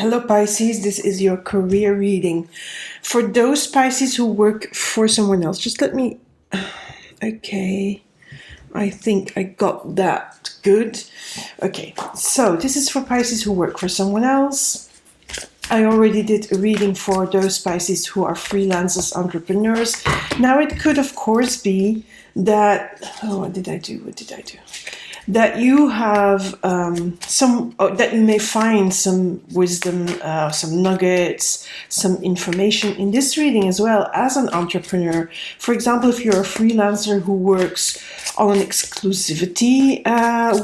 Hello Pisces, this is your career reading. For those Pisces who work for someone else, just let me... Okay, I think I got that good. Okay, so this is for Pisces who work for someone else. I already did a reading for those Pisces who are freelancers, entrepreneurs. Now it could of course be that... Oh, what did I do? That you have that you may find some wisdom, some nuggets, some information in this reading as well as an entrepreneur. For example, if you're a freelancer who works on an exclusivity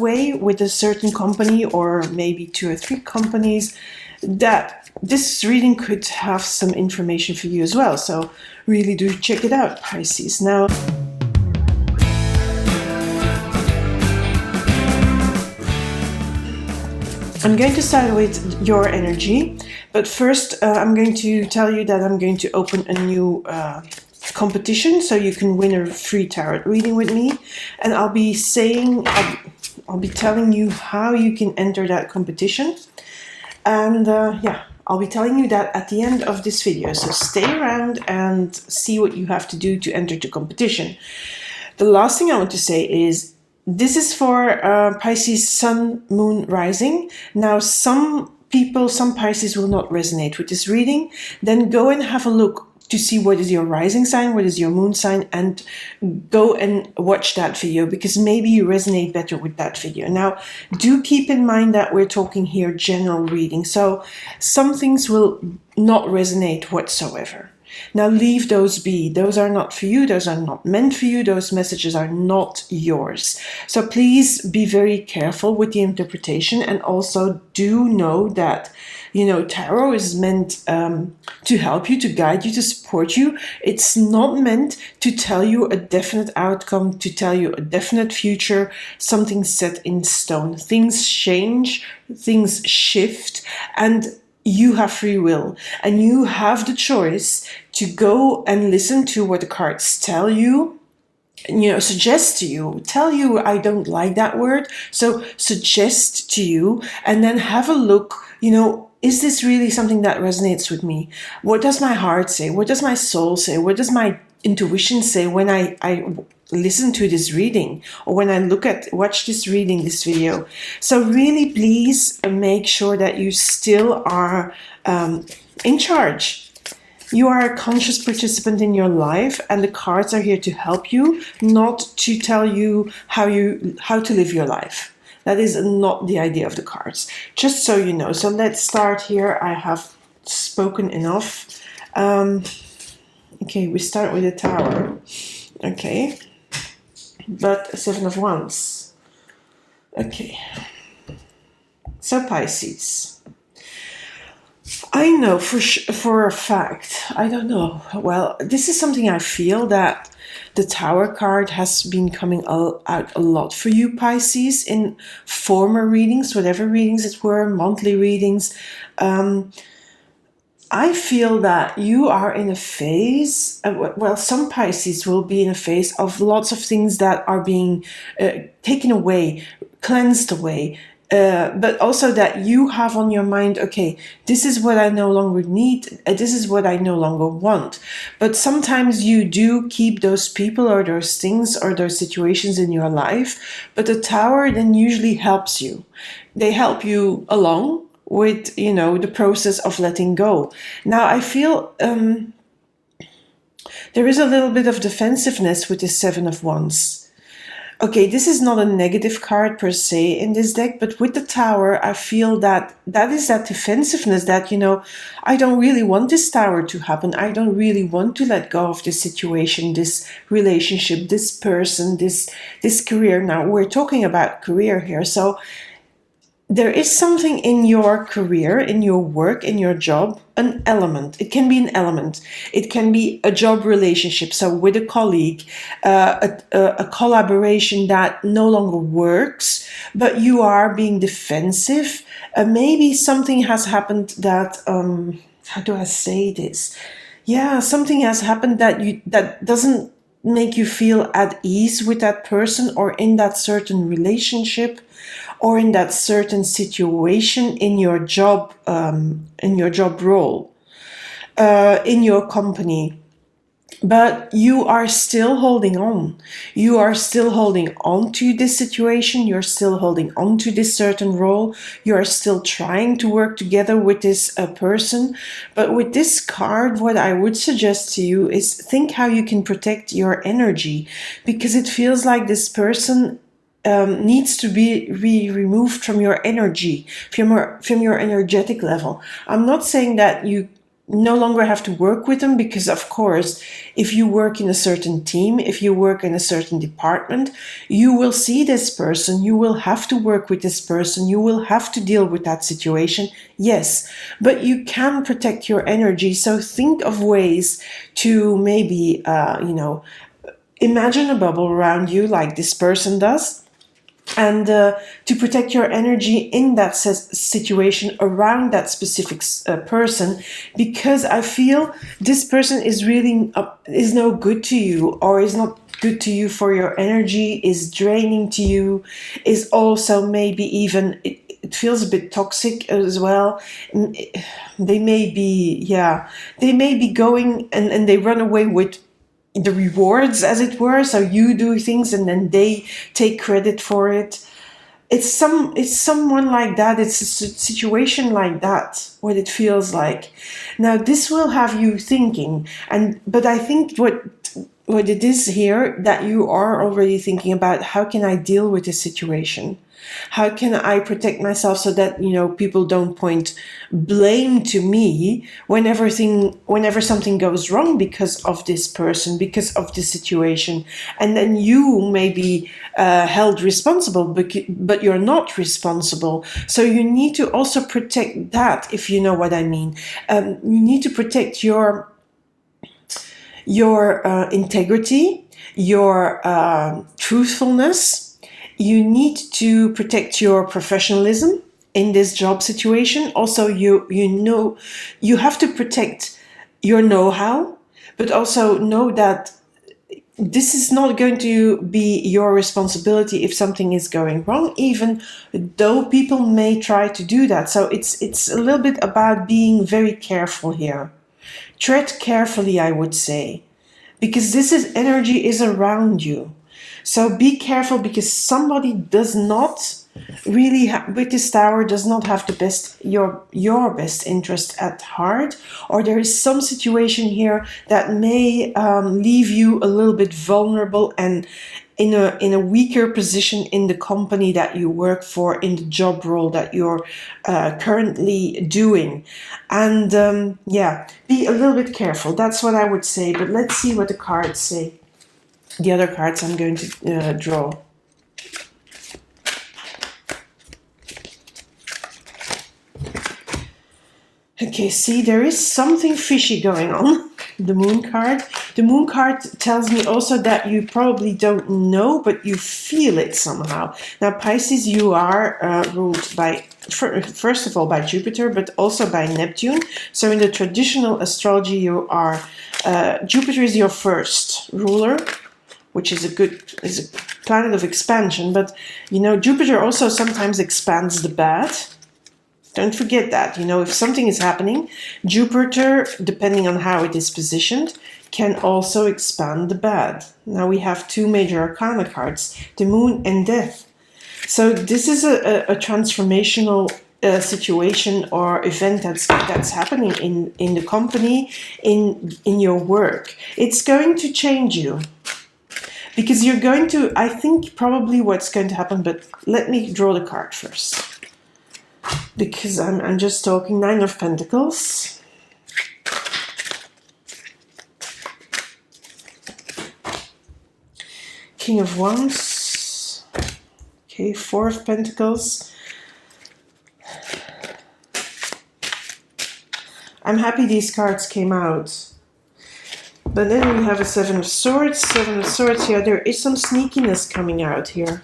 way with a certain company or maybe 2 or 3 companies, that this reading could have some information for you as well. So really do check it out, Pisces. Now, I'm going to start with your energy, but first I'm going to tell you that I'm going to open a new competition so you can win a free tarot reading with me, and I'll be telling you how you can enter that competition, and I'll be telling you that at the end of this video, so stay around and see what you have to do to enter the competition. The last thing I want to say is this is for Pisces Sun, Moon, Rising. Now, some Pisces will not resonate with this reading. Then go and have a look to see what is your rising sign, what is your moon sign, and go and watch that video because maybe you resonate better with that video. Now, do keep in mind that we're talking here general reading, so some things will not resonate whatsoever. Now leave those be. Those are not for you. Those are not meant for you. Those messages are not yours. So please be very careful with the interpretation, and also do know that, tarot is meant to help you, to guide you, to support you. It's not meant to tell you a definite outcome, to tell you a definite future, something set in stone. Things change, things shift, and you have free will, and you have the choice to go and listen to what the cards tell you, suggest to you, tell you, I don't like that word, so suggest to you, and then have a look, is this really something that resonates with me? What does my heart say? What does my soul say? What does my intuition say when I listen to this reading, or when I watch this reading, this video? So really, please make sure that you still are in charge. You are a conscious participant in your life, and the cards are here to help you, not to tell you how to live your life. That is not the idea of the cards, just so you know. So let's start here. I have spoken enough. Okay, we start with the Tower. Okay, but 7 of Wands. Okay, so Pisces. I know for a fact, I don't know, well, this is something I feel that the Tower card has been coming out a lot for you, Pisces, in former readings, whatever readings it were, monthly readings. I feel that you are in a phase, some Pisces will be in a phase of lots of things that are being taken away, cleansed away, but also that you have on your mind, okay, this is what I no longer need, this is what I no longer want. But sometimes you do keep those people or those things or those situations in your life, but the Tower then usually helps you. They help you along with, the process of letting go. Now, I feel there is a little bit of defensiveness with the 7 of Wands. Okay, this is not a negative card per se in this deck, but with the Tower, I feel that is that defensiveness that, I don't really want this Tower to happen. I don't really want to let go of this situation, this relationship, this person, this career. Now, we're talking about career here, so there is something in your career, in your work, in your job, an element. It can be an element. It can be a job relationship, so with a colleague, a collaboration that no longer works, but you are being defensive. Maybe something has happened that, how do I say this? Yeah, something has happened that doesn't make you feel at ease with that person or in that certain relationship or in that certain situation in your job role, in your company. But you are still holding on. You are still holding on to this situation. You're still holding on to this certain role. You are still trying to work together with this person. But with this card, what I would suggest to you is think how you can protect your energy, because it feels like this person needs to be removed from your energy, from your energetic level. I'm not saying that you no longer have to work with them, because of course, if you work in a certain team, if you work in a certain department, you will see this person, you will have to work with this person, you will have to deal with that situation, yes, but you can protect your energy. So think of ways to maybe, imagine a bubble around you like this person does, and to protect your energy in that situation around that specific person, because I feel this person is really is no good to you, or is not good to you for your energy, is draining to you, is also maybe even it feels a bit toxic as well. They may be going and they run away with the rewards, as it were. So you do things and then they take credit for it. It's someone like that. It's a situation like that, what it feels like. Now this will have you thinking, but I think what it is here, that you are already thinking about, how can I deal with this situation? How can I protect myself so that, people don't point blame to me whenever something goes wrong because of this person, because of this situation, and then you may be held responsible, but you're not responsible. So you need to also protect that, if you know what I mean. You need to protect your integrity, your truthfulness. You need to protect your professionalism in this job situation. Also, you have to protect your know-how, but also know that this is not going to be your responsibility if something is going wrong, even though people may try to do that. So it's a little bit about being very careful here. Tread carefully, I would say, because energy is around you. So be careful, because somebody does not really, with this tower, does not have your best interest at heart, or there is some situation here that may leave you a little bit vulnerable and in a weaker position in the company that you work for, in the job role that you're currently doing. And be a little bit careful. That's what I would say. But let's see what the cards say. The other cards I'm going to draw. Okay, see, there is something fishy going on. The moon card. The moon card tells me also that you probably don't know, but you feel it somehow. Now, Pisces, you are ruled by, first of all, by Jupiter, but also by Neptune. So in the traditional astrology, you are, Jupiter is your first ruler, which is a planet of expansion. But, Jupiter also sometimes expands the bad. Don't forget that. If something is happening, Jupiter, depending on how it is positioned, can also expand the bad. Now we have two major arcana cards, the moon and death. So this is a transformational situation or event that's happening in the company, in your work. It's going to change you. Because you're going to, I think probably what's going to happen, but let me draw the card first. Because I'm just talking. 9 of Pentacles. King of Wands. Okay, 4 of Pentacles. I'm happy these cards came out. But then we have a 7 of Swords. 7 of Swords, yeah, there is some sneakiness coming out here.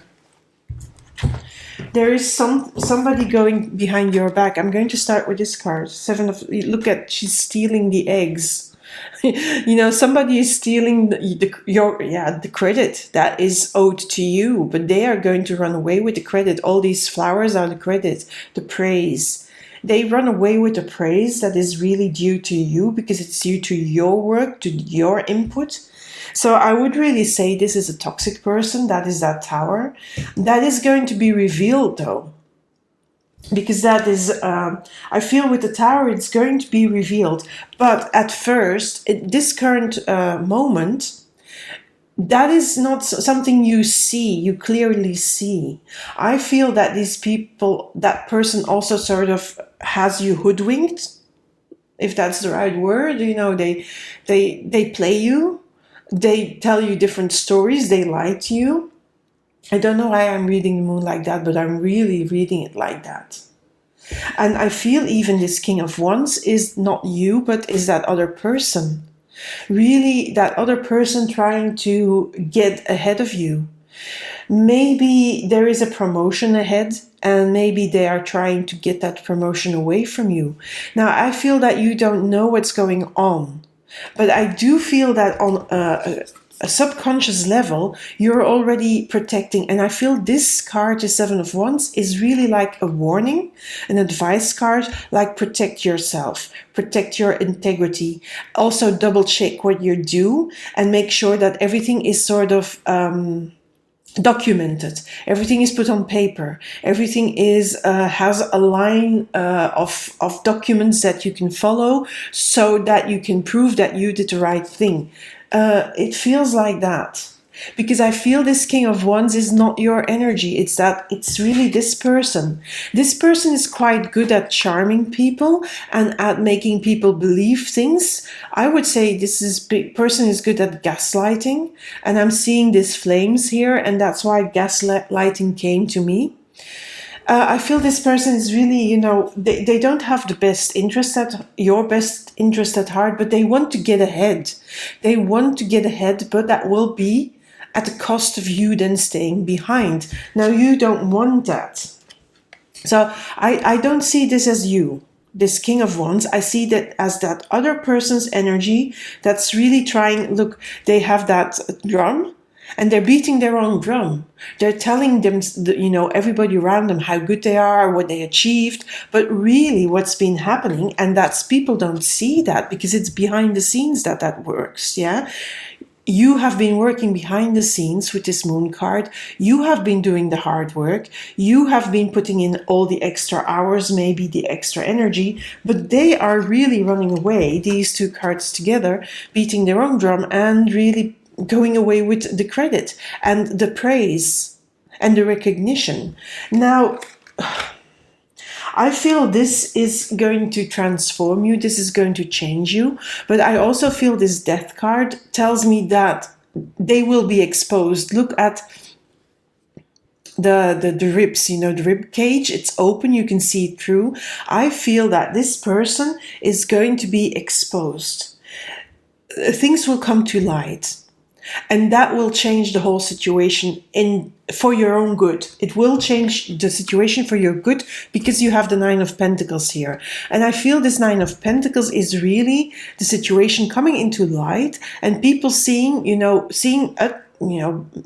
There is somebody going behind your back. I'm going to start with this card. 7 of, look at, she's stealing the eggs. You know, somebody is stealing the credit that is owed to you, but they are going to run away with the credit. All these flowers are the credit, the praise. They run away with the praise that is really due to you because it's due to your work, to your input. So I would really say this is a toxic person. That is that tower. That is going to be revealed though. Because that is, I feel with the tower, it's going to be revealed. But at first, this current moment, that is not something you see, you clearly see. I feel that these people, that person also sort of has you hoodwinked, if that's the right word. You know, they play you, they tell you different stories, they lie to you. I don't know why I'm reading the moon like that, but I'm really reading it like that. And I feel even this King of Wands is not you, but is that other person. Really, that other person trying to get ahead of you. Maybe there is a promotion ahead, and maybe they are trying to get that promotion away from you. Now, I feel that you don't know what's going on, but I do feel that on a subconscious level, you're already protecting. And I feel this card, the Seven of Wands, is really like a warning, an advice card, like protect yourself, protect your integrity. Also double check what you do and make sure that everything is sort of documented. Everything is put on paper. Everything is has a line of documents that you can follow so that you can prove that you did the right thing. It feels like that. Because I feel this King of Wands is not your energy. It's that it's really this person. This person is quite good at charming people and at making people believe things. I would say person is good at gaslighting. And I'm seeing these flames here, and that's why gaslighting came to me. I feel this person is really, you know, they don't have the best interest your best interest at heart, but they want to get ahead. They want to get ahead, but that will be at the cost of you then staying behind. Now, you don't want that. So I don't see this as you, this King of Wands. I see that as that other person's energy that's really trying. Look, they have that drum, and they're beating their own drum. They're telling them, you know, everybody around them how good they are, what they achieved. But really what's been happening, and that's people don't see that because it's behind the scenes that works, yeah? You have been working behind the scenes with this moon card. You have been doing the hard work. You have been putting in all the extra hours, maybe the extra energy, but they are really running away, these two cards together, beating their own drum and really going away with the credit and the praise and the recognition. Now, I feel this is going to transform you. This is going to change you. But I also feel this Death card tells me that they will be exposed. Look at the ribs, you know, the rib cage. It's open. You can see it through. I feel that this person is going to be exposed. Things will come to light. And that will change the whole situation for your own good. It will change the situation for your good because you have the Nine of Pentacles here. And I feel this Nine of Pentacles is really the situation coming into light and people seeing,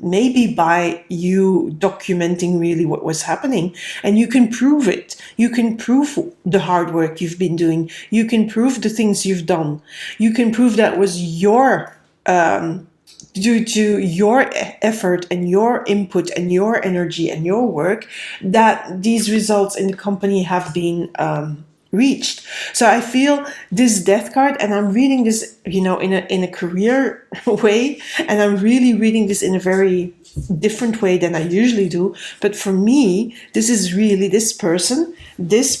maybe by you documenting really what was happening. And you can prove it. You can prove the hard work you've been doing. You can prove the things you've done. You can prove that was your due to your effort and your input and your energy and your work, that these results in the company have been reached. So I feel this Death card, and I'm reading this, in a career way, and I'm really reading this in a very different way than I usually do. But for me, this is really this person, this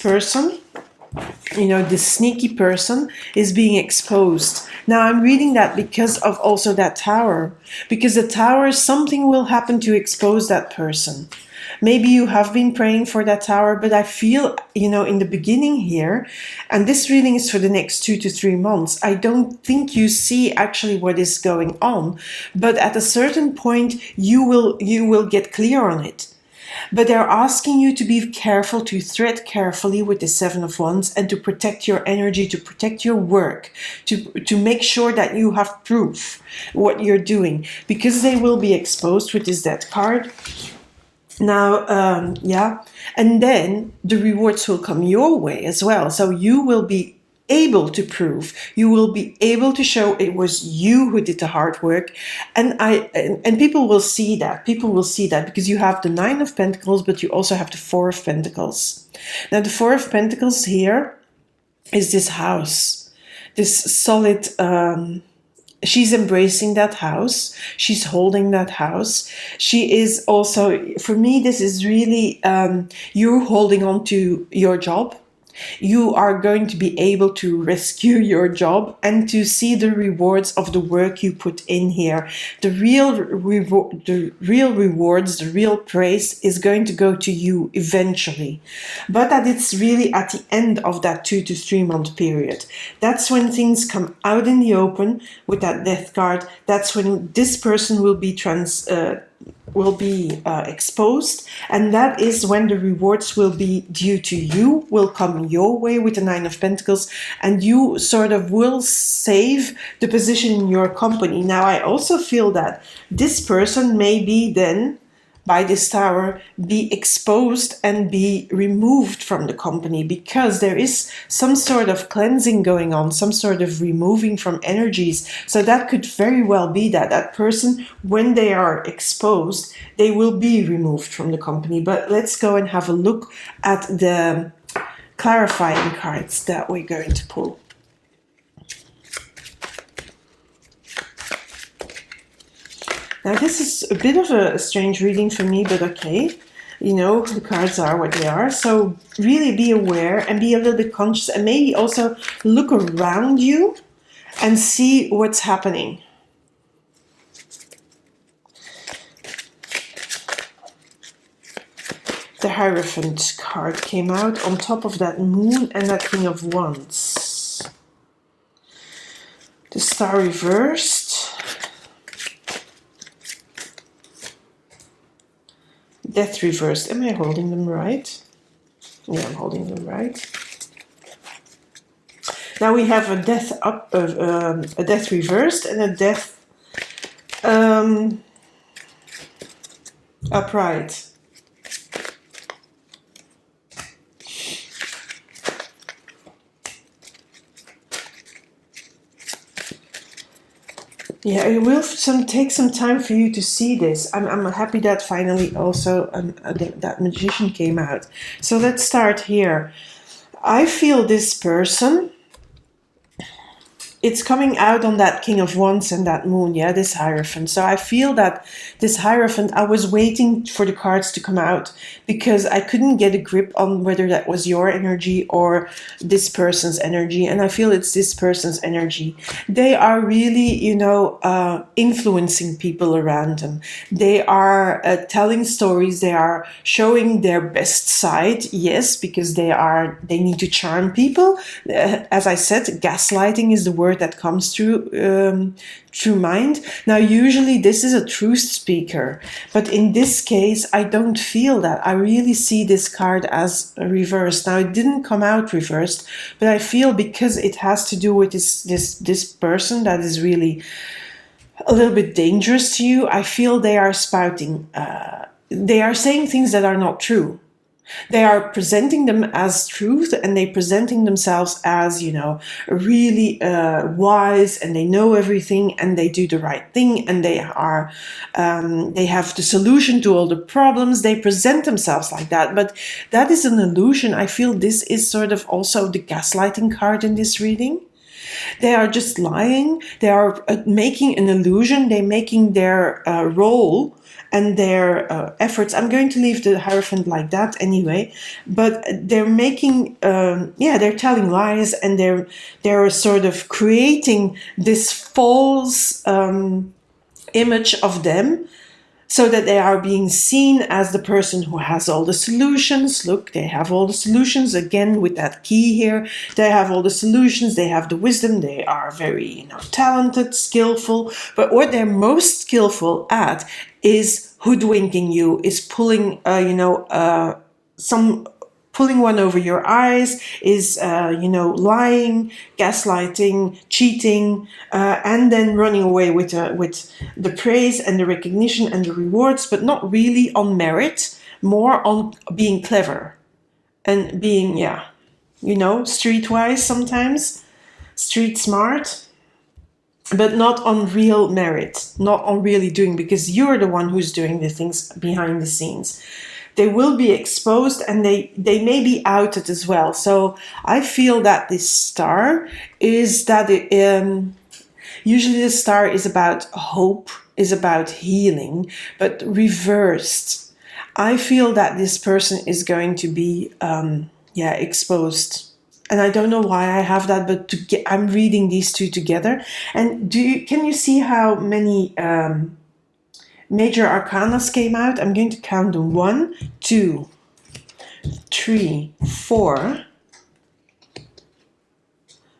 sneaky person is being exposed. Now I'm reading that because of also that tower. Because the tower, something will happen to expose that person. Maybe you have been praying for that tower, but I feel, in the beginning here, and this reading is for the next 2 to 3 months, I don't think you see actually what is going on. But at a certain point, you will get clear on it. But they're asking you to be careful, to tread carefully with the Seven of Wands, and to protect your energy, to protect your work, to make sure that you have proof what you're doing, because they will be exposed with this Death card. Now, and then the rewards will come your way as well. So you will be able to prove, you will be able to show it was you who did the hard work, and people will see that. People will see that because you have the Nine of Pentacles, but you also have the Four of Pentacles. Now, the Four of Pentacles here is this house, this solid. She's embracing that house. She's holding that house. She is also, for me, this is really you holding on to your job. You are going to be able to rescue your job and to see the rewards of the work you put in here. The real rewards, the real praise is going to go to you eventually. But that it's really at the end of that 2 to 3 month period. That's when things come out in the open with that Death card. That's when this person will be exposed, and that is when the rewards will be due to you, will come your way with the Nine of Pentacles, and you sort of will save the position in your company. Now, I also feel that this person may be then, by this Tower, be exposed and be removed from the company, because there is some sort of cleansing going on, some sort of removing from energies. So that could very well be that that person, when they are exposed, they will be removed from the company. But let's go and have a look at the clarifying cards that we're going to pull. Now, this is a bit of a strange reading for me, but okay. You know, the cards are what they are. So really be aware and be a little bit conscious, and maybe also look around you and see what's happening. The Hierophant card came out on top of that Moon and that King of Wands. The Star reversed. Death reversed. Am I holding them right? Yeah, I'm holding them right. Now we have a death a death reversed and a death upright. Yeah, it will take some time for you to see this. I'm happy that finally also that Magician came out. So let's start here. I feel this person, it's coming out on that King of Wands and that Moon, yeah, this Hierophant. So I feel that this Hierophant, I was waiting for the cards to come out because I couldn't get a grip on whether that was your energy or this person's energy. And I feel it's this person's energy. They are really, you know, influencing people around them. They are telling stories. They are showing their best side, yes, because they need to charm people. As I said, gaslighting is the word that comes through mind. Now, usually this is a truth speaker, but in this case, I don't feel that. I really see this card as reversed. Now, it didn't come out reversed, but I feel because it has to do with this person that is really a little bit dangerous to you. I feel they are spouting. They are saying things that are not true. They are presenting them as truth, and they presenting themselves as, you know, really wise, and they know everything, and they do the right thing, and they are they have the solution to all the problems. They present themselves like that, but that is an illusion. I feel this is sort of also the gaslighting card in this reading. They are just lying. They are making an illusion. They're making their role and their efforts. I'm going to leave the Hierophant like that anyway, but they're making, they're telling lies, and they're sort of creating this false image of them, so that they are being seen as the person who has all the solutions. Look, they have all the solutions, again with that key here. They have all the solutions, they have the wisdom, they are very, you know, talented, skillful. But what they're most skillful at is hoodwinking you, is pulling, some pulling one over your eyes, is, lying, gaslighting, cheating, and then running away with the praise and the recognition and the rewards, but not really on merit, more on being clever and being, streetwise sometimes, street smart, but not on real merit, not on really doing, because you're the one who's doing the things behind the scenes. They will be exposed, and they may be outed as well. So I feel that this star is that usually the star is about hope, is about healing, but reversed. I feel that this person is going to be exposed. And I don't know why I have that, but I'm reading these two together. And can you see how many major arcanas came out? I'm going to count them. 1, 2, 3, 4,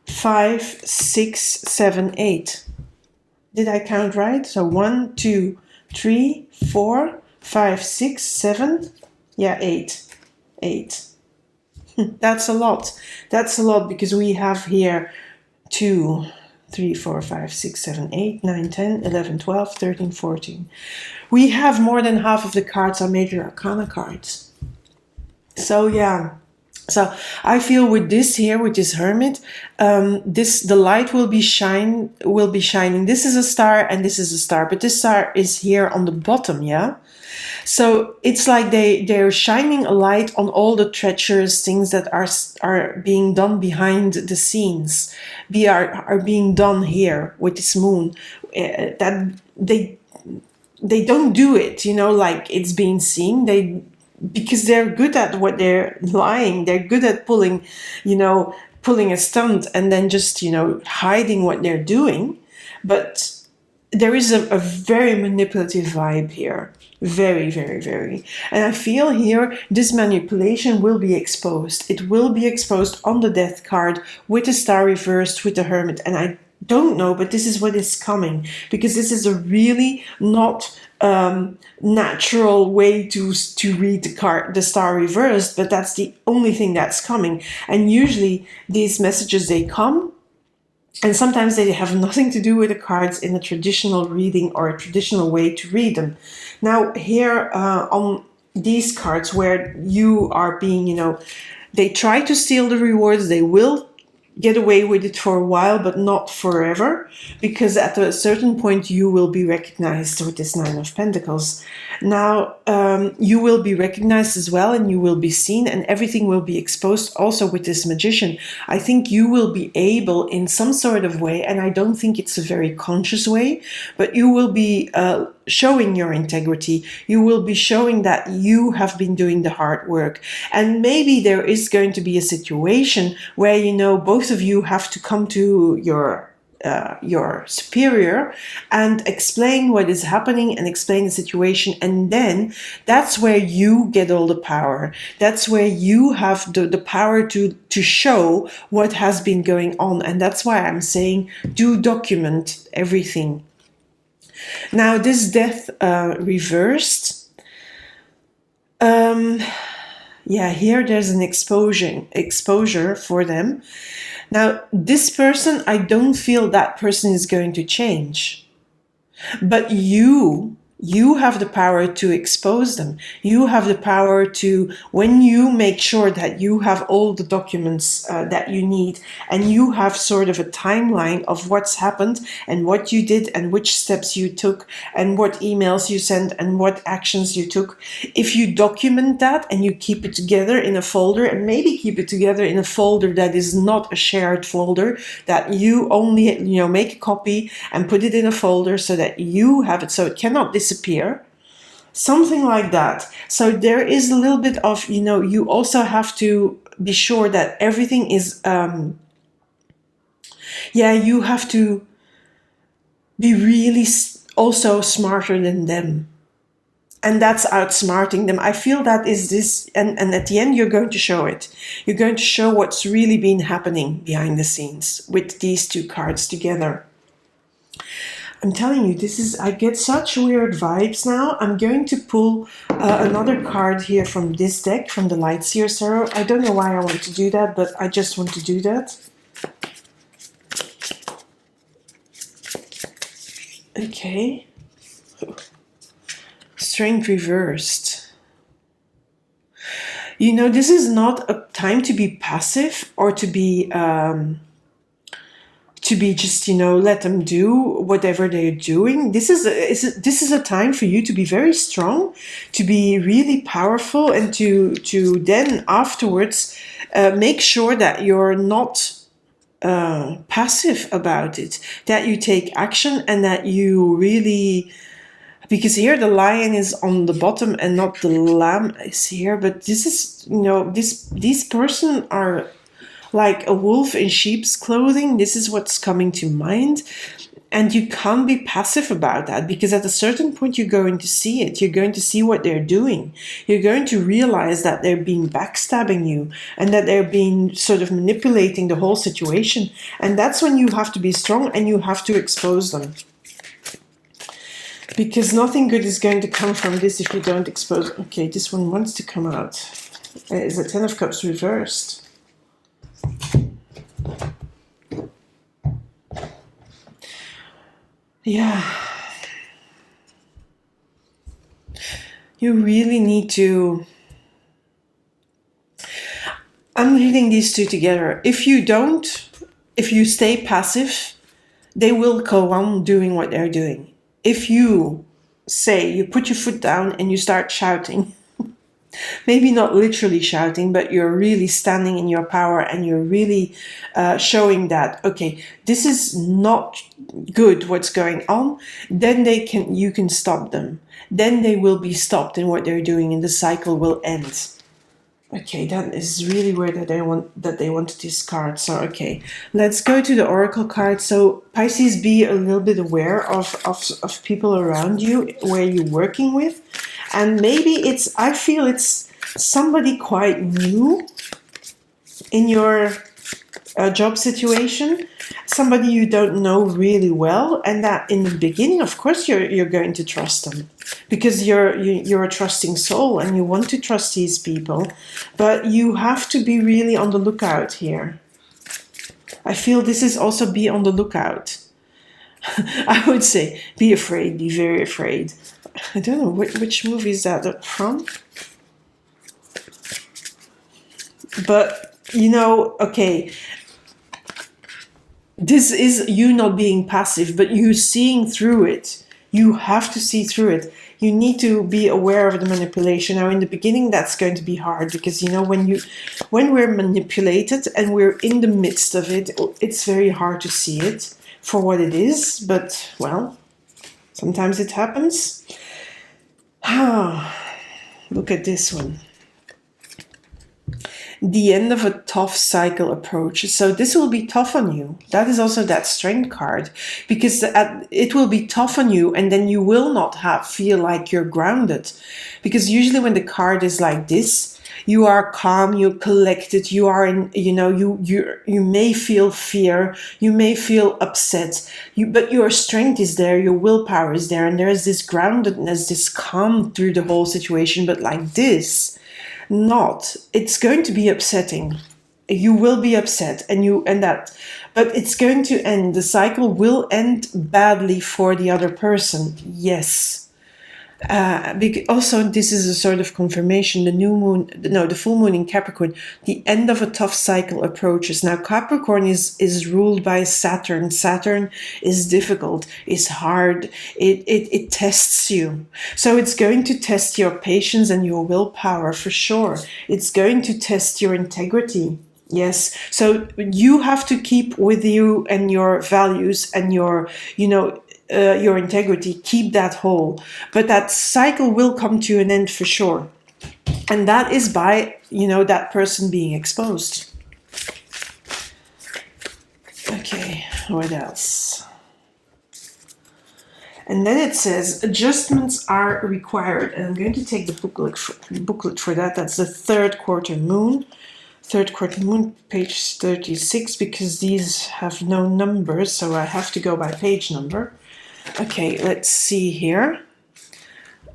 5, 6, 7, 8. Did I count right? So 1, 2, 3, 4, 5, 6, 7. Yeah, 8. 8. That's a lot. That's a lot, because we have here 2, 3, 4, 5, 6, 7, 8, 9, 10, 11, 12, 13, 14. We have more than half of the cards are major arcana cards. So yeah. So I feel with this here, with this hermit, the light will be shining. This is a star and this is a star, but this star is here on the bottom, yeah? So it's like they're shining a light on all the treacherous things that are being done behind the scenes, are being done here with this moon. That they don't do it, like it's being seen. Because they're good at what they're lying. They're good at pulling a stunt and then just hiding what they're doing. But there is a very manipulative vibe here. Very, very, very. And I feel here this manipulation will be exposed. It will be exposed on the death card with the star reversed, with the hermit. And I don't know, but this is what is coming, because this is a really not natural way to read the star reversed, but that's the only thing that's coming. And usually these messages, they come, and sometimes they have nothing to do with the cards in a traditional reading or a traditional way to read them. Now here on these cards where you are being, they try to steal the rewards, they will get away with it for a while, but not forever, because at a certain point you will be recognized with this 9 of Pentacles. Now, you will be recognized as well, and you will be seen, and everything will be exposed also with this Magician. I think you will be able in some sort of way, and I don't think it's a very conscious way, but you will be showing your integrity. You will be showing that you have been doing the hard work. And maybe there is going to be a situation where, both of you have to come to your superior and explain what is happening and explain the situation, and then that's where you get all the power. That's where you have the power to show what has been going on. And that's why I'm saying do document everything. Now this death reversed, here there's an exposure for them. Now, this person, I don't feel that person is going to change. But you have the power to expose them. You have the power to, when you make sure that you have all the documents that you need, and you have sort of a timeline of what's happened and what you did and which steps you took and what emails you sent and what actions you took. If you document that and you keep it together in a folder, and maybe keep it together in a folder that is not a shared folder, that you only, make a copy and put it in a folder so that you have it, so it cannot disappear. Something like that. So there is a little bit of, you also have to be sure that everything is, you have to be really also smarter than them. And that's outsmarting them. I feel that is this, and at the end you're going to show it. You're going to show what's really been happening behind the scenes with these two cards together. I'm telling you, I get such weird vibes now. I'm going to pull another card here from this deck, from the Light Seer Tarot. I don't know why I want to do that, but I just want to do that. Okay. Strength reversed. You know, this is not a time to be passive or to be just, you know, let them do whatever they're doing. This is a time for you to be very strong, to be really powerful, and to then afterwards make sure that you're not passive about it, that you take action, and that you really, because here the lion is on the bottom and not the lamb is here, but this is, you know, these person are like a wolf in sheep's clothing. This is what's coming to mind. And you can't be passive about that, because at a certain point you're going to see it. You're going to see what they're doing. You're going to realize that they're being backstabbing you and that they're being sort of manipulating the whole situation. And that's when you have to be strong and you have to expose them. Because nothing good is going to come from this if you don't expose. Okay, this one wants to come out. It's a Ten of Cups reversed. Yeah. You really need to... I'm reading these two together. If you stay passive, they will go on doing what they're doing. If you say, you put your foot down and you start shouting, maybe not literally shouting, but you're really standing in your power and you're really showing that, okay, this is not good what's going on, then you can stop them. Then they will be stopped in what they're doing and the cycle will end. Okay, that is really weird that they want to discard. So, okay, let's go to the Oracle card. So, Pisces, be a little bit aware of people around you, where you're working with. And maybe I feel it's somebody quite new in your job situation, somebody you don't know really well, and that in the beginning, of course, you're going to trust them, because you're a trusting soul and you want to trust these people, but you have to be really on the lookout here. I feel this is also be on the lookout. I would say be afraid, be very afraid. I don't know which movie is that from, but you know, okay, this is you not being passive, but you seeing through it. You have to see through it. You need to be aware of the manipulation. Now, in the beginning, that's going to be hard, because, you know, when we're manipulated and we're in the midst of it, it's very hard to see it for what it is. But, well, sometimes it happens. Look at this one. The end of a tough cycle approaches. So this will be tough on you. That is also that strength card, because it will be tough on you, and then you will not feel like you're grounded, because usually when the card is like this, you are calm, you're collected, you are in, you know, you may feel fear, you may feel upset, but your strength is there, your willpower is there, and there's this groundedness, this calm through the whole situation. But like this, it's going to be upsetting. You will be upset, but it's going to end. The cycle will end badly for the other person. Yes. Also, this is a sort of confirmation. The full moon in Capricorn, the end of a tough cycle approaches. Now, Capricorn is ruled by Saturn. Saturn is difficult, is hard. It tests you. So it's going to test your patience and your willpower for sure. It's going to test your integrity. Yes. So you have to keep with you and your values and your integrity, keep that whole. But that cycle will come to an end for sure. And that is by, that person being exposed. Okay, what else? And then it says, adjustments are required. And I'm going to take the booklet for that. That's the third quarter moon, page 36, because these have no numbers, so I have to go by page number. Okay, let's see here.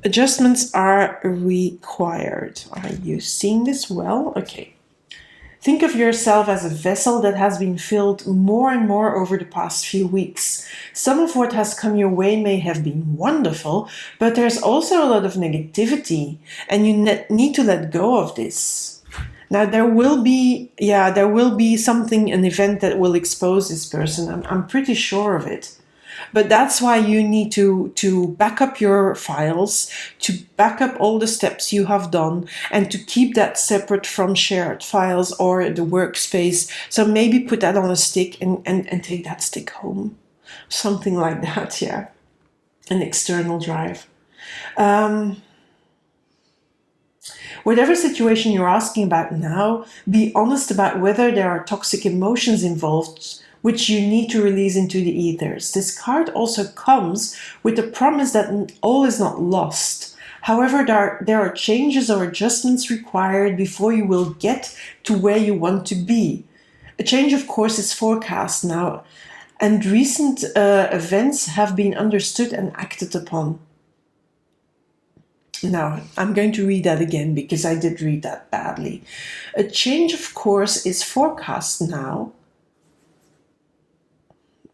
Adjustments are required. Are you seeing this well? Okay. Think of yourself as a vessel that has been filled more and more over the past few weeks. Some of what has come your way may have been wonderful, but there's also a lot of negativity, and you need to let go of this. Now there will be something, an event that will expose this person. I'm pretty sure of it. But that's why you need to back up your files, to back up all the steps you have done, and to keep that separate from shared files or the workspace. So maybe put that on a stick and take that stick home. Something like that, yeah. An external drive. Whatever situation you're asking about now, be honest about whether there are toxic emotions involved which you need to release into the ethers. This card also comes with the promise that all is not lost. However, there are changes or adjustments required before you will get to where you want to be. A change, of course, is forecast now, and recent events have been understood and acted upon. Now, I'm going to read that again because I did read that badly. A change, of course, is forecast now.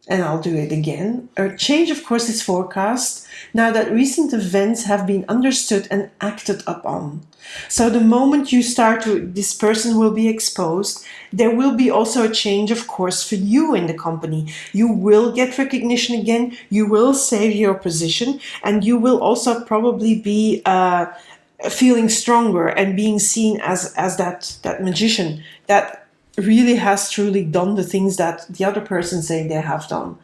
And I'll do it again. A change, of course, is forecast now that recent events have been understood and acted upon. So the moment you start this person will be exposed, there will be also a change, of course, for you in the company. You will get recognition again, you will save your position, and you will also probably be feeling stronger and being seen as that magician that really has truly done the things that the other person say they have done.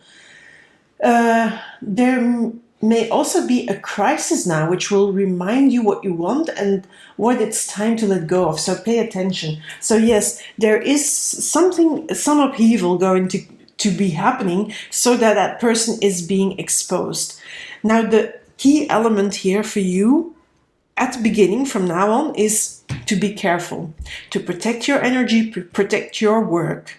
There may also be a crisis now which will remind you what you want and what it's time to let go of, so pay attention. So yes, there is some upheaval going to be happening so that person is being exposed. Now the key element here for you at the beginning from now on is to be careful, to protect your energy, protect your work,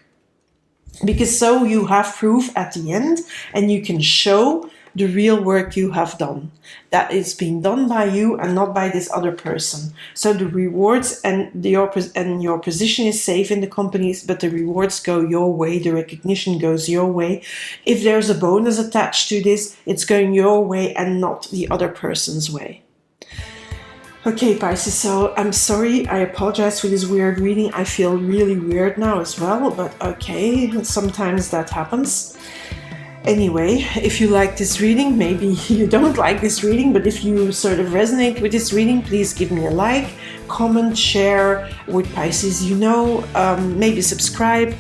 because so you have proof at the end and you can show the real work you have done, that it's being done by you and not by this other person. So the rewards and your position is safe in the companies, but the rewards go your way, the recognition goes your way. If there's a bonus attached to this, it's going your way and not the other person's way. Okay, Pisces, so I'm sorry, I apologize for this weird reading. I feel really weird now as well, but okay, sometimes that happens. Anyway, if you like this reading, maybe you don't like this reading, but if you sort of resonate with this reading, please give me a like, comment, share with Pisces you know, maybe subscribe.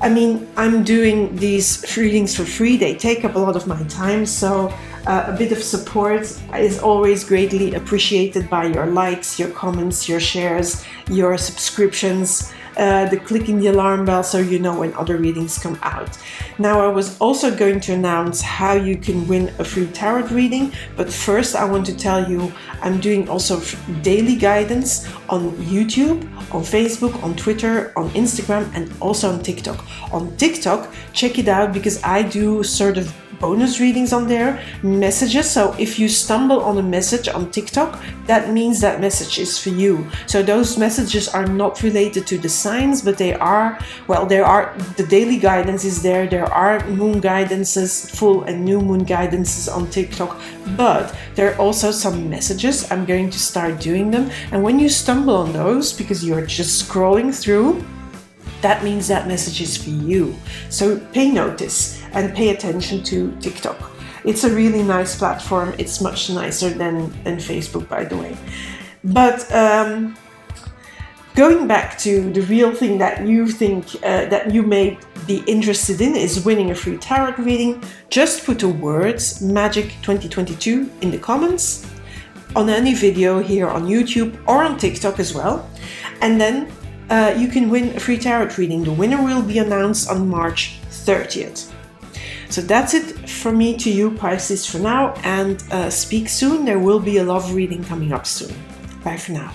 I mean, I'm doing these readings for free. They take up a lot of my time, so a bit of support is always greatly appreciated by your likes, your comments, your shares, your subscriptions, the clicking the alarm bell so you know when other readings come out. Now, I was also going to announce how you can win a free tarot reading, but first I want to tell you I'm doing also daily guidance on YouTube, on Facebook, on Twitter, on Instagram, and also on TikTok. On TikTok, check it out because I do sort of bonus readings on there, messages. So if you stumble on a message on TikTok, that means that message is for you. So those messages are not related to the signs, but they are, well, the daily guidance is there. There are moon guidances, full and new moon guidances on TikTok, but there are also some messages. I'm going to start doing them. And when you stumble on those, because you're just scrolling through, that means that message is for you. So pay notice and pay attention to TikTok. It's a really nice platform. It's much nicer than Facebook, by the way. But going back to the real thing that you think that you may be interested in is winning a free tarot reading, just put the words Magic 2022 in the comments on any video here on YouTube or on TikTok as well. And then you can win a free tarot reading. The winner will be announced on March 30th. So that's it from me to you, Pisces, for now, and speak soon. There will be a love reading coming up soon. Bye for now.